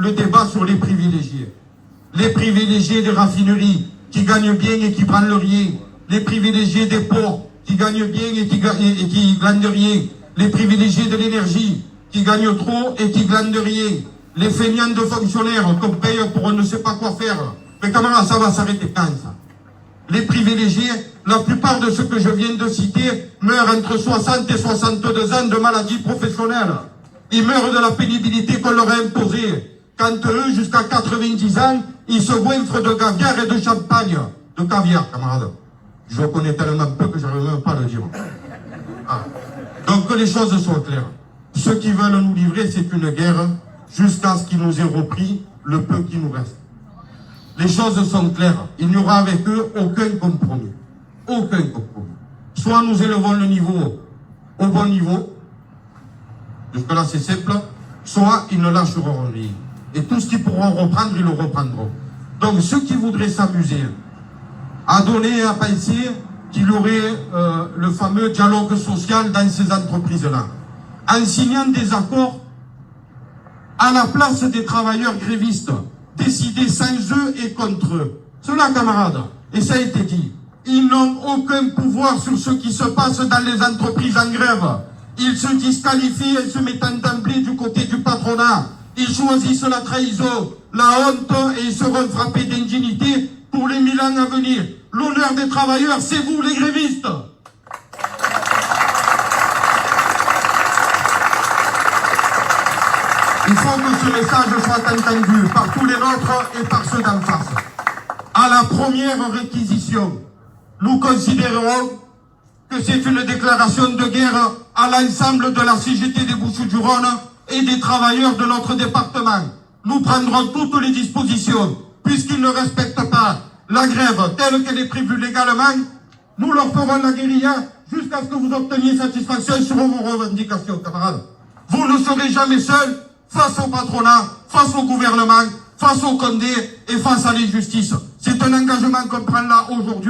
le débat sur les privilégiés. Les privilégiés des raffineries qui gagnent bien et qui prennent rien. Les privilégiés des ports qui gagnent bien et qui glandent rien. Les privilégiés de l'énergie qui gagnent trop et qui glandent rien. Les feignants de fonctionnaires qu'on paye pour on ne sait pas quoi faire. Mais camarades, ça va s'arrêter quand ça? Les privilégiés, la plupart de ceux que je viens de citer meurent entre 60 et 62 ans de maladies professionnelles. Ils meurent de la pénibilité qu'on leur a imposée. Quand eux, jusqu'à 90 ans, ils se goinfrent de caviar et de champagne. De caviar, camarades. Je connais tellement peu que je n'arrive même pas à le dire. Ah. Donc que les choses soient claires. Ceux qui veulent nous livrer, c'est une guerre jusqu'à ce qu'ils nous aient repris le peu qui nous reste. Les choses sont claires. Il n'y aura avec eux aucun compromis. Aucun compromis. Soit nous élevons le niveau au bon niveau, jusque-là c'est simple, soit ils ne lâcheront rien. Et tout ce qu'ils pourront reprendre, ils le reprendront. Donc ceux qui voudraient s'amuser à donner et à penser qu'il y aurait le fameux dialogue social dans ces entreprises-là, en signant des accords à la place des travailleurs grévistes, décidés sans eux et contre eux. Cela, camarades, et ça a été dit, ils n'ont aucun pouvoir sur ce qui se passe dans les entreprises en grève. Ils se disqualifient en se mettant d'emblée du côté du patronat. Ils choisissent la trahison, la honte et ils seront frappés d'indignité pour les 1000 ans à venir. L'honneur des travailleurs, c'est vous les grévistes. Il faut que ce message soit entendu par tous les nôtres et par ceux d'en face. À la première réquisition, nous considérons que c'est une déclaration de guerre à l'ensemble de la CGT des Bouches-du-Rhône et des travailleurs de notre département. Nous prendrons toutes les dispositions, puisqu'ils ne respectent pas la grève telle qu'elle est prévue légalement. Nous leur ferons la guérilla jusqu'à ce que vous obteniez satisfaction sur vos revendications, camarades. Vous ne serez jamais seuls face au patronat, face au gouvernement, face au Condé et face à l'injustice. C'est un engagement qu'on prend là aujourd'hui.